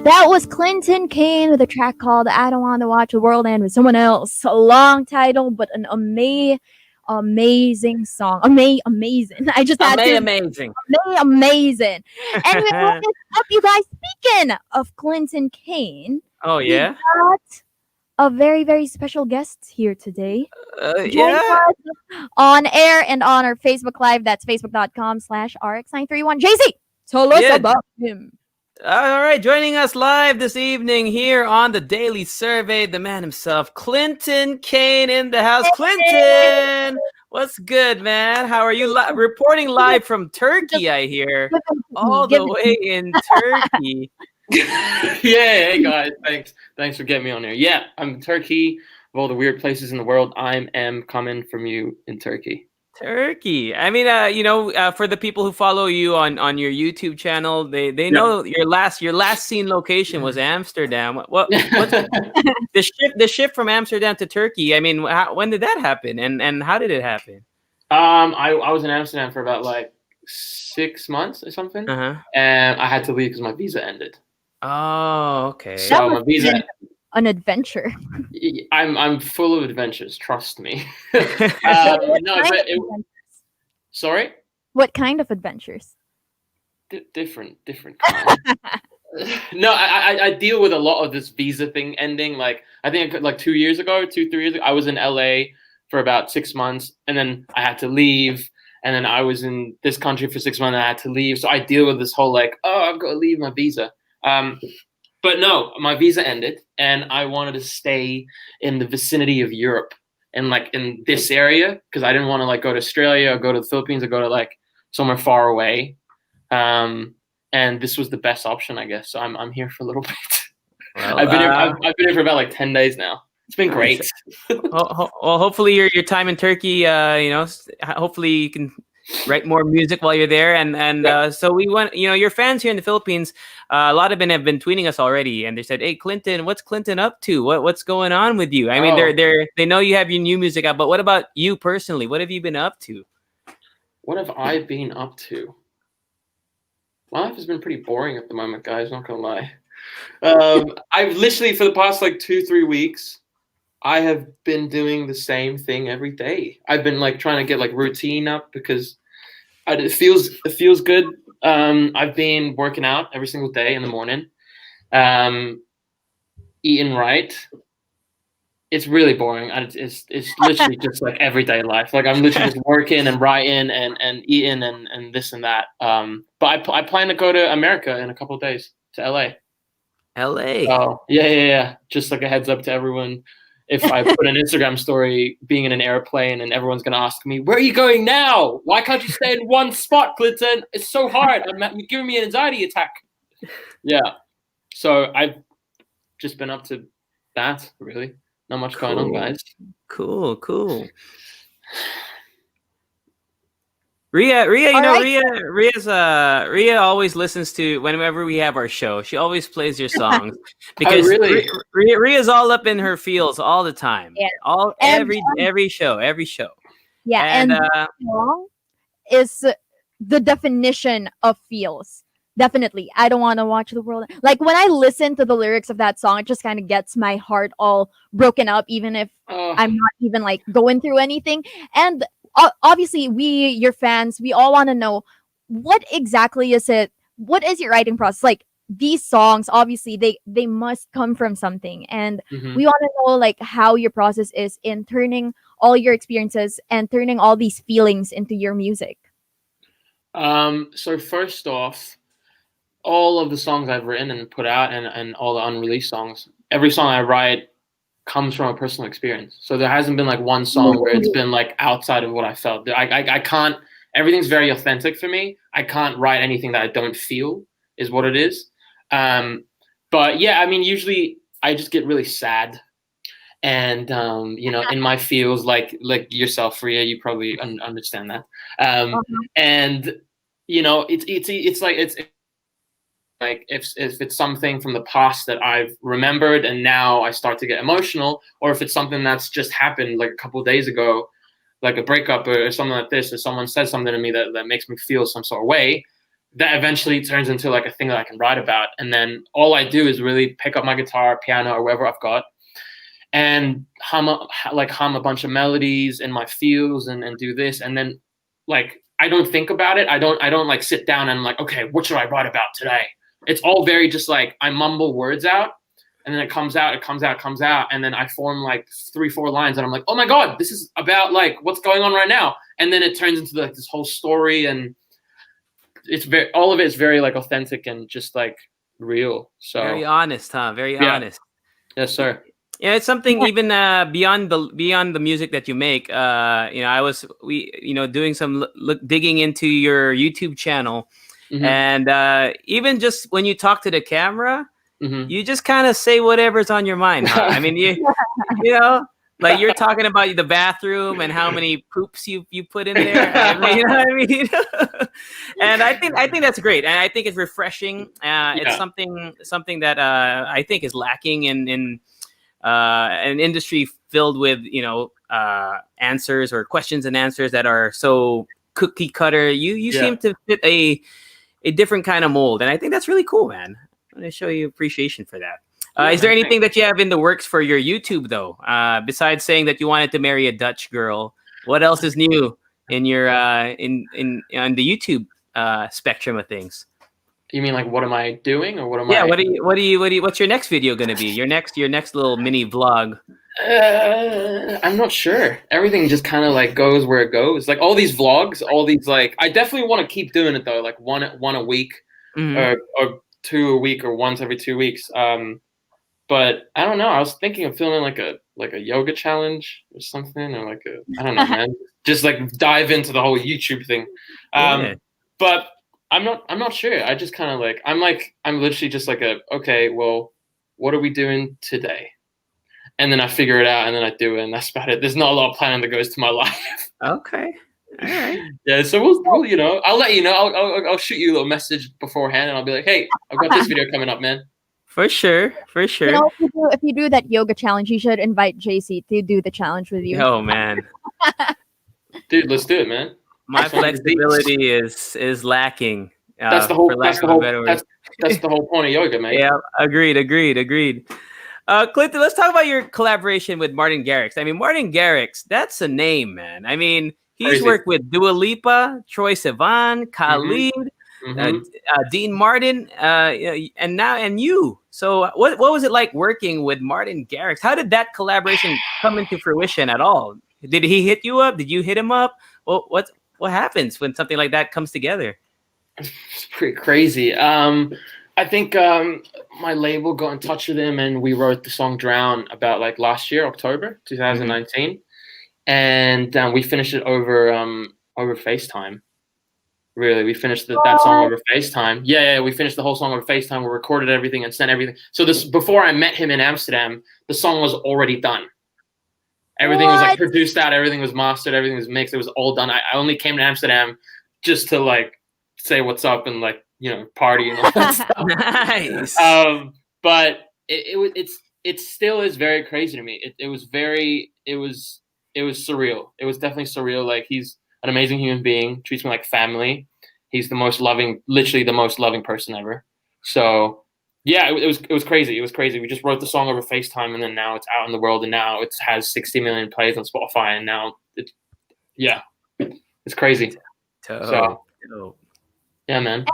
That was Clinton Kane with a track called "I Don't Want to Watch the World End with Someone Else." A long title, but an amazing song. Amazing. I just had to Amazing. amazing. Anyway, what is up, you guys? Speaking of Clinton Kane, Oh we yeah. got a very, very special guest here today. Joining Yeah. us on air and on our Facebook Live. That's facebook.com/RX931. JC, tell us Yeah. about him. All right, joining us live this evening here on the Daily Survey, the man himself, Clinton Kane in the house. Clinton, what's good, man? How are you? Reporting live from Turkey, I hear, all the way in Turkey. Yeah, hey guys, thanks for getting me on here. Yeah, I'm in Turkey, of all the weird places in the world. I am coming from you in Turkey. Turkey. I mean, for the people who follow you on your YouTube channel, they know your last seen location was Amsterdam. What's the shift from Amsterdam to Turkey? I mean, when did that happen, and how did it happen? I was in Amsterdam for about like 6 months or something, and I had to leave because my visa ended. Oh, okay. So my visa. An adventure. I'm full of adventures. Trust me. Sorry. What kind of adventures? Different kinds. No, I deal with a lot of this visa thing ending. Like I think like 3 years ago, I was in LA for about 6 months, and then I had to leave. And then I was in this country for 6 months, and I had to leave. So I deal with this whole like, oh, I've got to leave my visa. But no, my visa ended, and I wanted to stay in the vicinity of Europe and like in this area because I didn't want to like go to Australia or go to the Philippines or go to like somewhere far away. And this was the best option, I guess. So I'm here for a little bit. Well, I've been here for about like 10 days now. It's been great. Well, hopefully your time in Turkey, hopefully you can write more music while you're there, and so we want your fans here in the Philippines. A lot of them have been tweeting us already, and they said, "Hey, Clinton, what's Clinton up to? What's going on with you?" I mean, they know you have your new music out, but what about you personally? What have you been up to? What have I been up to? My life has been pretty boring at the moment, guys. Not gonna lie. I've literally for the past like 2-3 weeks, I have been doing the same thing every day. I've been like trying to get like routine up because it feels good. I've been working out every single day in the morning, eating right. It's really boring. It's literally just like everyday life. Like I'm literally just working and writing and eating and this and that. But I plan to go to America in a couple of days to LA. LA. Oh yeah. Just like a heads up to everyone. If I put an Instagram story being in an airplane and everyone's going to ask me, where are you going now? Why can't you stay in one spot, Clinton? It's so hard. You're giving me an anxiety attack. Yeah. So I've just been up to that, really. Not much going on, guys. Cool. Ria, Ria always listens to whenever we have our show. She always plays your songs because Ria's all up in her feels all the time. Yeah. Every show. Yeah, and the song is the definition of feels. Definitely. I don't want to watch the world. Like when I listen to the lyrics of that song, it just kind of gets my heart all broken up, even if I'm not even like going through anything. And obviously your fans, we all want to know what exactly is it, what is your writing process like? These songs obviously they must come from something, and we want to know like how your process is in turning all your experiences and turning all these feelings into your music. So first off, all of the songs I've written and put out and all the unreleased songs, every song I write comes from a personal experience. So there hasn't been like one song where it's been like outside of what I felt. I can't, everything's very authentic for me. I can't write anything that I don't feel is what it is. But yeah, I mean, usually I just get really sad and, in my feels like yourself, Ria, you probably understand that. And, it's like if it's something from the past that I've remembered and now I start to get emotional, or if it's something that's just happened like a couple of days ago, like a breakup or something like this, or someone says something to me that makes me feel some sort of way, that eventually turns into like a thing that I can write about. And then all I do is really pick up my guitar, piano, or whatever I've got, and hum a bunch of melodies in my feels and do this. And then like, I don't think about it. I don't like sit down and like, okay, what should I write about today? It's all very just like, I mumble words out, and then it comes out. And then I form like 3-4 lines, and I'm like, oh my God, this is about like what's going on right now. And then it turns into like this whole story, and it's all of it is very like authentic and just like real. So very honest, huh? Very honest. Yes, sir. Yeah, it's something even beyond the music that you make. I was doing some digging into your YouTube channel, and even just when you talk to the camera, you just kind of say whatever's on your mind. Huh? I mean, you know, like you're talking about the bathroom and how many poops you put in there. I mean, you know what I mean? And I think that's great, and I think it's refreshing. It's something that I think is lacking in an industry filled with answers or questions and answers that are so cookie cutter. You seem to fit a different kind of mold, and I think that's really cool, man. I'm going to show you appreciation for that. Is there anything that you have in the works for your YouTube though? Besides saying that you wanted to marry a Dutch girl, what else is new in your on the YouTube spectrum of things? You mean like what am I doing, or what am I? What's your next video going to be? Your next little mini vlog? I'm not sure. Everything just kind of like goes where it goes. Like all these vlogs, all these like, I definitely want to keep doing it though. Like one a week, or 2 a week, or once every 2 weeks. But I don't know. I was thinking of filming like a yoga challenge or something, or like I don't know, man. Just like dive into the whole YouTube thing. But I'm not sure. I just kind of like, I'm literally just like okay, well, what are we doing today? And then I figure it out, and then I do it, and that's about it. There's not a lot of planning that goes to my life. Okay. All right. Yeah, so we'll I'll let you know. I'll shoot you a little message beforehand, and I'll be like, hey, I've got this video coming up, man. For sure. You know, if you do that yoga challenge, you should invite JC to do the challenge with you. Oh man. Dude, let's do it, man. My flexibility is lacking. That's the whole point of yoga, man. Yeah, agreed. Clinton, let's talk about your collaboration with Martin Garrix. I mean, Martin Garrix, that's a name, man. I mean, he's worked with Dua Lipa, Troye Sivan, Khalid, Dean Martin, and you. So what was it like working with Martin Garrix? How did that collaboration come into fruition at all? Did he hit you up? Did you hit him up? Well, what happens when something like that comes together? It's pretty crazy. I think my label got in touch with him, and we wrote the song "Drown" about like last year, October 2019, and we finished it over FaceTime. Really, we finished that song over FaceTime. Yeah, we finished the whole song over FaceTime. We recorded everything and sent everything. So this, before I met him in Amsterdam, the song was already done. Everything was like produced out. Everything was mastered. Everything was mixed. It was all done. I only came to Amsterdam just to like say what's up and like, party and all that stuff. Nice. But it still is very crazy to me. It was surreal. It was definitely surreal. Like, he's an amazing human being, treats me like family. He's literally the most loving person ever. So yeah, it was crazy. It was crazy. We just wrote the song over FaceTime, and then now it's out in the world, and now it has 60 million plays on Spotify, and now it's crazy. So yeah, man.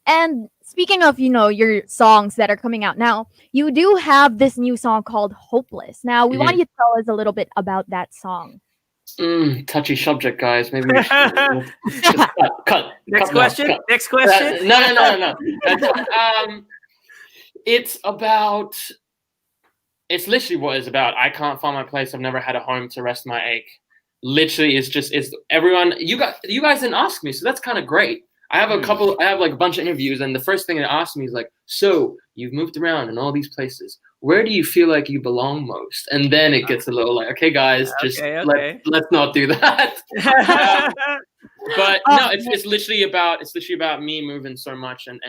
And speaking of, your songs that are coming out now, you do have this new song called Hopeless. Now, we want you to tell us a little bit about that song. Touchy subject, guys. Maybe we should cut. Next question. No. It's literally what it's about. I can't find my place. I've never had a home to rest my ache. Literally, it's everyone. You guys didn't ask me, so that's kind of great. I have a bunch of interviews, and the first thing they asked me is like, so you've moved around in all these places. Where do you feel like you belong most? And then it gets a little like, okay, guys, let's not do that. But no, it's literally about me moving so much and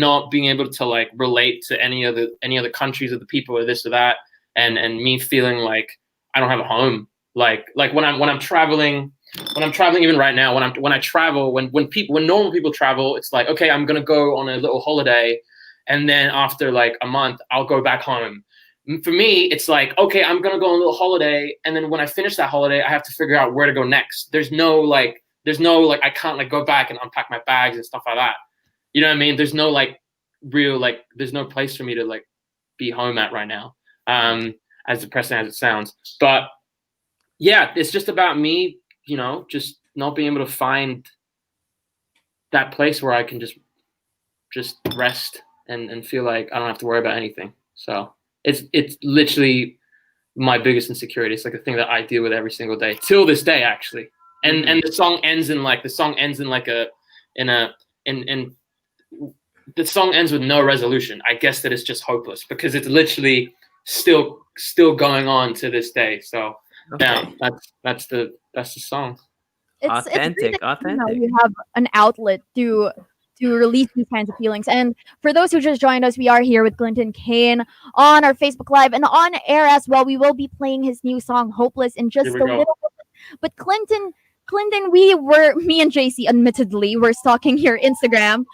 not being able to like relate to any other countries or the people or this or that, and me feeling like I don't have a home. Like when I'm traveling, when I'm traveling, even right now, when I travel, when normal people travel, it's like, okay, I'm gonna go on a little holiday, and then after like a month, I'll go back home. For me, it's like, okay, I'm gonna go on a little holiday, and then when I finish that holiday, I have to figure out where to go next. There's no like I can't like go back and unpack my bags and stuff like that. You know what I mean? There's no like real like there's no place for me to like be home at right now. As depressing as it sounds, but yeah, it's just about me, you know, just not being able to find that place where I can just rest and feel like I don't have to worry about anything. So it's literally my biggest insecurity. It's like a thing that I deal with every single day till this day, actually. And the song ends in like the song ends with no resolution. I guess that it's just hopeless because it's literally still going on to this day. So yeah, that's the song. Authentic. You have an outlet to release these kinds of feelings. And for those who just joined us, we are here with Clinton Kane on our Facebook Live and on air as well. We will be playing his new song "Hopeless" in just a little bit. But Clinton, me and JC, admittedly, were stalking your Instagram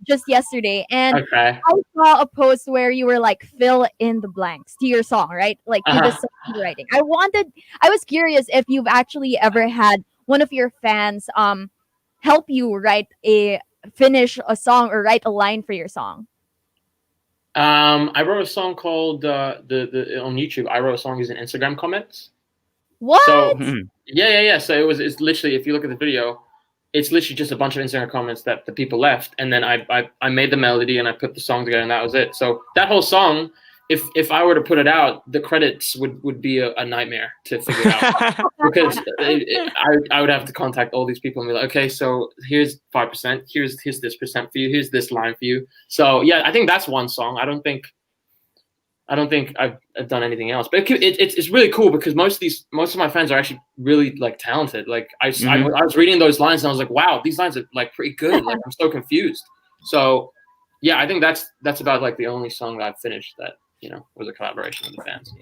just yesterday, and I saw a post where you were like, fill in the blanks to your song, right? Like to the song writing. I was curious if you've actually ever had one of your fans help you finish a song or write a line for your song. I wrote a song called on YouTube. I wrote a song using Instagram comments. What? So yeah. So it's literally, if you look at the video, it's literally just a bunch of Instagram comments that the people left, and then I made the melody and I put the song together, and that was it. So that whole song, if I were to put it out, the credits would be a nightmare to figure out because I would have to contact all these people and be like, okay, so here's 5%, here's this percent for you, here's this line for you. So yeah, I think that's one song. I don't think I've done anything else, but it's really cool because most of my friends are actually really like talented. Like I was reading those lines and I was like, wow, these lines are like pretty good. Like I'm so confused. So yeah, I think that's about like the only song that I've finished that, you know, was a collaboration with the fans.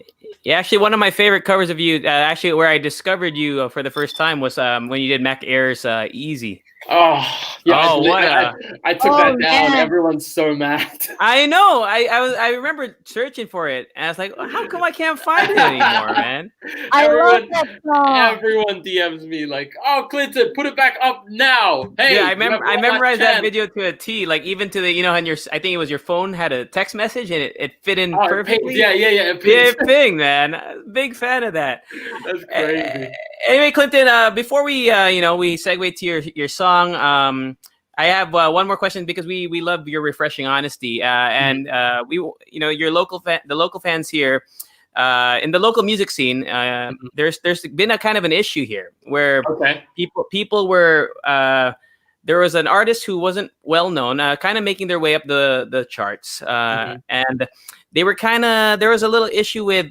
Yeah, actually, one of my favorite covers of you, actually, where I discovered you for the first time was when you did Mac Air's "Easy." Oh yeah! Oh, I took that down. Man. Everyone's so mad. I know. I remember searching for it, and I was like, "How come I can't find it anymore, man?" Love that song. Everyone DMs me like, "Oh, Clinton, put it back up now!" Hey, yeah, I memorized that video to a T. Like even to the, you know, on I think it was your phone had a text message and it fit in perfectly. Yeah. It pinged, man. Big fan of that. That's crazy. Anyway, Clinton, before we we segue to your song, I have one more question because we love your refreshing honesty, and your the local fans here in the local music scene. There's been a kind of an issue here where people were there was an artist who wasn't well known, kind of making their way up the charts, and they were there was a little issue with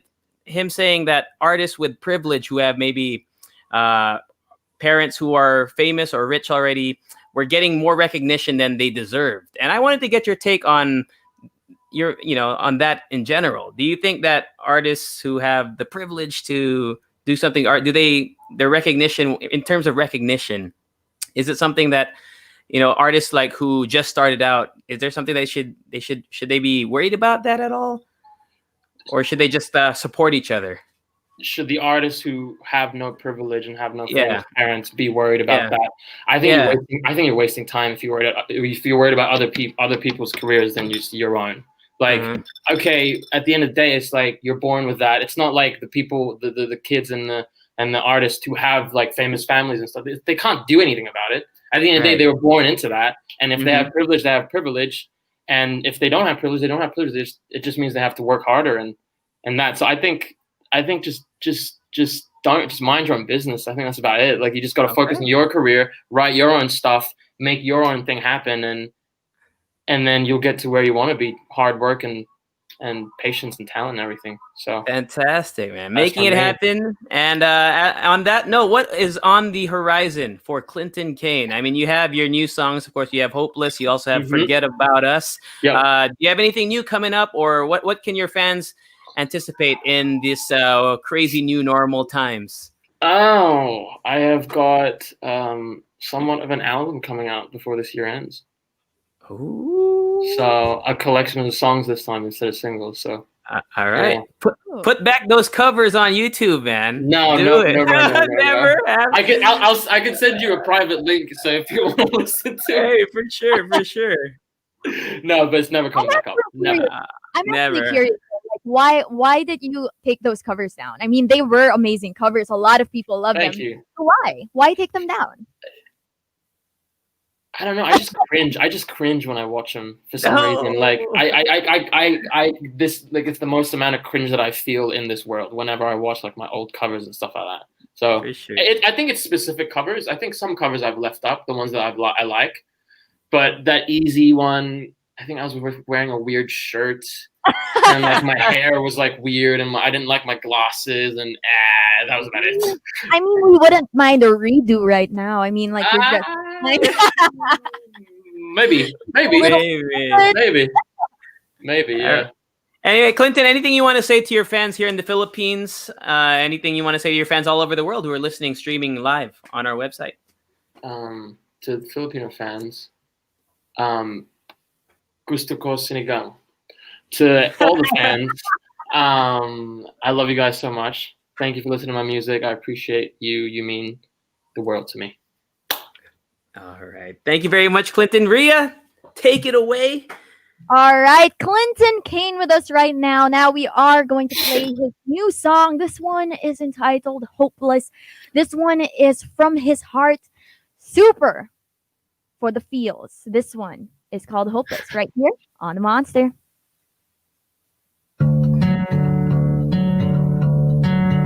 him saying that artists with privilege who have maybe parents who are famous or rich already were getting more recognition than they deserved. And I wanted to get your take on on that in general. Do you think that artists who have the privilege to do something, their recognition in terms of recognition, is it something that, artists like who just started out, is there something should they be worried about that at all? Or should they just support each other? Should the artists who have no privilege and have no parents be worried about that? I think you're wasting time if you're worried about other people's careers than just your own. Like, okay, at the end of the day, it's like you're born with that. It's not like the people, the kids and the artists who have like famous families and stuff. They can't do anything about it. At the end of the day, they were born into that. And if they have privilege, they have privilege. And if they don't have privilege, they don't have privilege. It just means they have to work harder and that. So I think just mind your own business. I think that's about it. Like you just got to focus on your career, write your own stuff, make your own thing happen, and then you'll get to where you want to be. Hard work and patience and talent and everything. So fantastic, man, making it happen. And on that note, what is on the horizon for Clinton Kane? I mean, you have your new songs, of course. You have "Hopeless." You also have "Forget About Us." Yep. Do you have anything new coming up, or what can your fans anticipate in this crazy new normal times? Oh, I have got somewhat of an album coming out before this year ends. Ooh. So a collection of songs this time instead of singles. So all right, yeah. put back those covers on YouTube, man. No, Do no, it. no, no, no, no, Never no. have. I can send you a private link so if you want to listen to Hey, for sure, for sure. it. No, but it's never coming back up. Never. I'm actually Never. curious. Like, why did you take those covers down? I mean, they were amazing covers. A lot of people love Thank them. you. So why take them down? I don't know. I just cringe. I just cringe when I watch them for some reason. Like this like it's the most amount of cringe that I feel in this world whenever I watch like my old covers and stuff like that. So For sure. I think it's specific covers. I think some covers I've left up, the ones that I like, but that easy one. I think I was wearing a weird shirt, and like my hair was like weird, and I didn't like my glasses, and that was about it. I mean, we wouldn't mind a redo right now. I mean, like you're just like Maybe, yeah. Anyway, Clinton, anything you want to say to your fans here in the Philippines? Anything you want to say to your fans all over the world who are listening, streaming live on our website? To the Filipino fans, gusto ko sinigang. To all the fans, I love you guys so much. Thank you for listening to my music. I appreciate you. You mean the world to me. All right. Thank you very much, Clinton. Ria, take it away. all right, Clinton Kane with us right now. Now we are going to play his new song. This one is entitled Hopeless. This one is from his heart. Super for the feels. This one is called Hopeless right here on Monster.